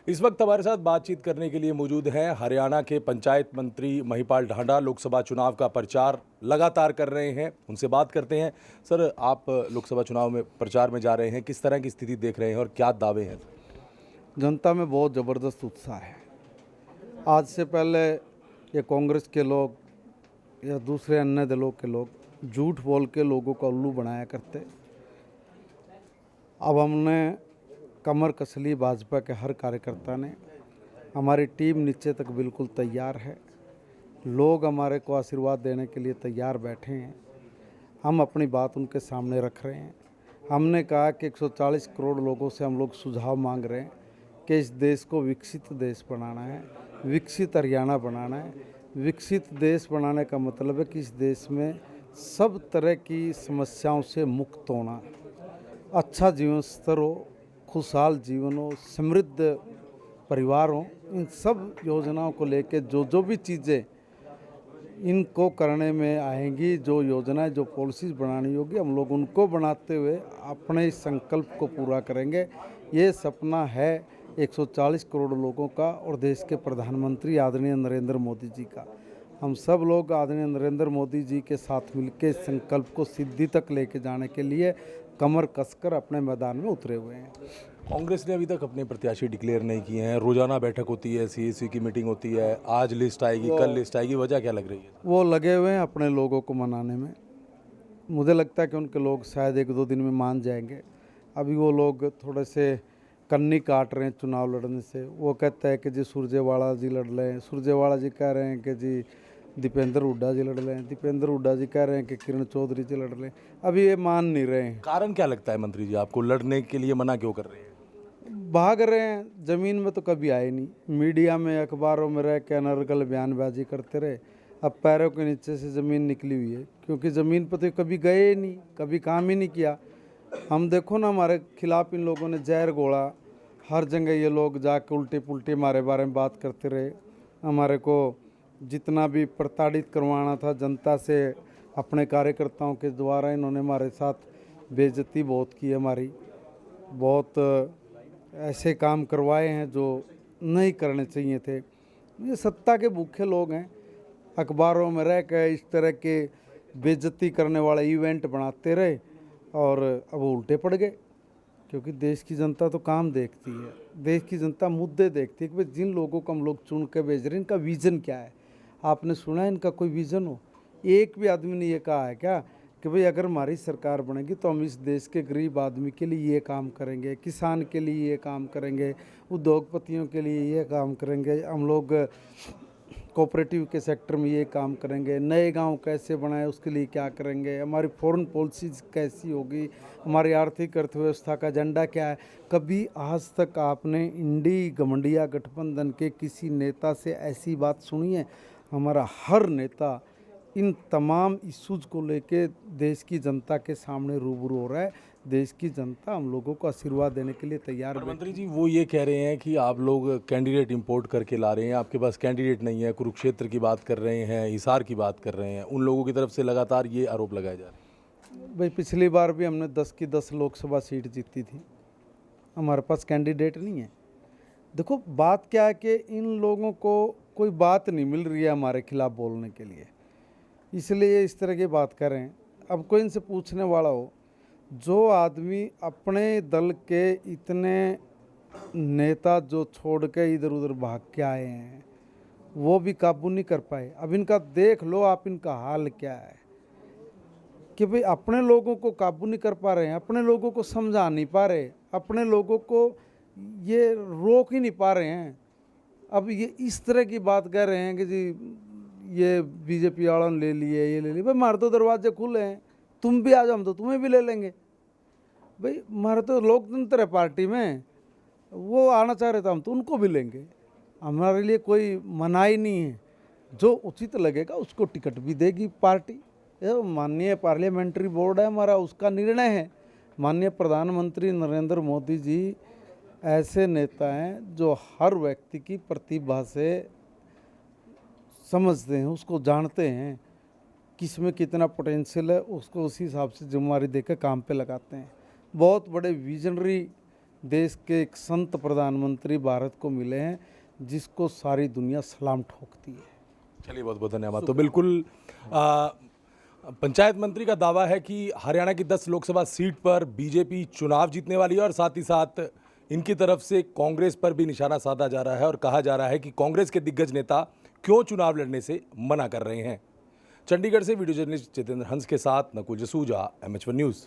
इस वक्त हमारे साथ बातचीत करने के लिए मौजूद हैं हरियाणा के पंचायत मंत्री महिपाल ढांडा। लोकसभा चुनाव का प्रचार लगातार कर रहे हैं, उनसे बात करते हैं। सर, आप लोकसभा चुनाव में प्रचार में जा रहे हैं, किस तरह की स्थिति देख रहे हैं और क्या दावे हैं? जनता में बहुत ज़बरदस्त उत्साह है। आज से पहले ये कांग्रेस के लोग या दूसरे अन्य दलों के लोग झूठ बोल के लोगों को उल्लू बनाया करते। अब हमने कमर कस ली भाजपा के हर कार्यकर्ता ने। हमारी टीम नीचे तक बिल्कुल तैयार है। लोग हमारे को आशीर्वाद देने के लिए तैयार बैठे हैं। हम अपनी बात उनके सामने रख रहे हैं। हमने कहा कि 140 करोड़ लोगों से हम लोग सुझाव मांग रहे हैं कि इस देश को विकसित देश बनाना है, विकसित हरियाणा बनाना है। विकसित देश बनाने का मतलब है कि इस देश में सब तरह की समस्याओं से मुक्त होना, अच्छा जीवन स्तर हो, खुशहाल जीवन हो, समृद्ध परिवार हो। इन सब योजनाओं को लेके जो भी चीज़ें इनको करने में आएंगी, जो योजनाएं जो पॉलिसीज़ बनानी होगी, हम लोग उनको बनाते हुए अपने इस संकल्प को पूरा करेंगे। ये सपना है 140 करोड़ लोगों का और देश के प्रधानमंत्री आदरणीय नरेंद्र मोदी जी का। हम सब लोग आदरणीय नरेंद्र मोदी जी के साथ मिलकर इस संकल्प को सिद्धि तक लेके जाने के लिए कमर कसकर अपने मैदान में उतरे हुए हैं। कांग्रेस ने अभी तक अपने प्रत्याशी डिक्लेयर नहीं किए हैं। रोजाना बैठक होती है, सीएसी की मीटिंग होती है, आज लिस्ट आएगी, कल लिस्ट आएगी, वजह क्या लग रही है? वो लगे हुए हैं अपने लोगों को मनाने में। मुझे लगता है कि उनके लोग शायद 1-2 दिन में मान जाएंगे। अभी वो लोग थोड़े से कन्नी काट रहे हैं चुनाव लड़ने से। वो कहते हैं कि जी सुरजेवाला जी लड़ लें, सुरजेवाला जी कह रहे हैं कि जी दीपेंद्र हुड्डा जी लड़ लें, दीपेंद्र हुड्डा जी कह रहे हैं कि किरण चौधरी जी लड़ लें। अभी ये मान नहीं रहे हैं। कारण क्या लगता है मंत्री जी, आपको लड़ने के लिए मना क्यों कर रहे हैं? भाग रहे हैं। ज़मीन में तो कभी आए नहीं, मीडिया में अखबारों में रह के अनर्गल बयानबाजी करते रहे। अब पैरों के नीचे से ज़मीन निकली हुई है, क्योंकि ज़मीन पर तो कभी गए ही नहीं, कभी काम ही नहीं किया। हम देखो ना, हमारे खिलाफ इन लोगों ने जहर घोला। हर जगह ये लोग जाके उल्टे पुल्टे हमारे बारे में बात करते रहे। हमारे को जितना भी प्रताड़ित करवाना था जनता से अपने कार्यकर्ताओं के द्वारा, इन्होंने हमारे साथ बेइज्जती बहुत की है। हमारी बहुत ऐसे काम करवाए हैं जो नहीं करने चाहिए थे। ये सत्ता के भूखे लोग हैं। अखबारों में रह कर इस तरह के बेइज्जती करने वाले इवेंट बनाते रहे और अब वो उल्टे पड़ गए। क्योंकि देश की जनता तो काम देखती है, देश की जनता मुद्दे देखती है कि भाई जिन लोगों को हम लोग चुन के भेज रहे हैं इनका विज़न क्या है। आपने सुना है इनका कोई विज़न हो? एक भी आदमी ने ये कहा है क्या कि भाई अगर हमारी सरकार बनेगी तो हम इस देश के गरीब आदमी के लिए ये काम करेंगे, किसान के लिए ये काम करेंगे, उद्योगपतियों के लिए ये काम करेंगे, हम लोग कोऑपरेटिव के सेक्टर में ये काम करेंगे, नए गांव कैसे बनाए उसके लिए क्या करेंगे, हमारी फॉरेन पॉलिसीज कैसी होगी, हमारी आर्थिक अर्थव्यवस्था का एजेंडा क्या है। कभी आज तक आपने इंडी गठबंधन गठबंधन के किसी नेता से ऐसी बात सुनी है? हमारा हर नेता इन तमाम इश्यूज़ को लेके देश की जनता के सामने रूबरू हो रहा है। देश की जनता हम लोगों को आशीर्वाद देने के लिए तैयार है। मंत्री जी, वो ये कह रहे हैं कि आप लोग कैंडिडेट इंपोर्ट करके ला रहे हैं, आपके पास कैंडिडेट नहीं है। कुरुक्षेत्र की बात कर रहे हैं, हिसार की बात कर रहे हैं, उन लोगों की तरफ से लगातार ये आरोप लगाए जा रहे हैं। भाई पिछली बार भी हमने 10 की 10 लोकसभा सीट जीती थी। हमारे पास कैंडिडेट नहीं है। देखो बात क्या है कि इन लोगों को कोई बात नहीं मिल रही है हमारे खिलाफ बोलने के लिए, इसलिए इस तरह की बात कर रहे हैं। अब कोई इनसे पूछने वाला हो, जो आदमी अपने दल के इतने नेता जो छोड़ के इधर उधर भाग के आए हैं वो भी काबू नहीं कर पाए। अब इनका देख लो आप, इनका हाल क्या है कि भाई अपने लोगों को काबू नहीं कर पा रहे हैं, अपने लोगों को समझा नहीं पा रहे, अपने लोगों को ये रोक ही नहीं पा रहे हैं। अब ये इस तरह की बात कह रहे हैं कि जी ये बीजेपी वालों ने ले लिए, ये ले लिए। भाई हमारे तो दरवाजे खुले हैं, तुम भी आ जाओ, हम तो तुम्हें भी ले लेंगे। भाई हमारे तो लोकतंत्र है पार्टी में, वो आना चाह रहे थे हम तो उनको भी लेंगे। हमारे लिए कोई मनाही नहीं है। जो उचित लगेगा उसको टिकट भी देगी पार्टी। ये माननीय पार्लियामेंट्री बोर्ड है हमारा, उसका निर्णय है। माननीय प्रधानमंत्री नरेंद्र मोदी जी ऐसे नेता हैं जो हर व्यक्ति की प्रतिभा से समझते हैं, उसको जानते हैं, किस में कितना पोटेंशियल है, उसको उसी हिसाब से जिम्मेदारी देकर काम पे लगाते हैं। बहुत बड़े विजनरी देश के एक संत प्रधानमंत्री भारत को मिले हैं जिसको सारी दुनिया सलाम ठोकती है। चलिए, बहुत बहुत धन्यवाद। तो बिल्कुल पंचायत मंत्री का दावा है कि हरियाणा की 10 लोकसभा सीट पर बीजेपी चुनाव जीतने वाली है और साथ ही साथ इनकी तरफ से कांग्रेस पर भी निशाना साधा जा रहा है और कहा जा रहा है कि कांग्रेस के दिग्गज नेता क्यों चुनाव लड़ने से मना कर रहे हैं। चंडीगढ़ से वीडियो जर्नलिस्ट जितेंद्र हंस के साथ नकुल जसूजा, MH1 न्यूज़।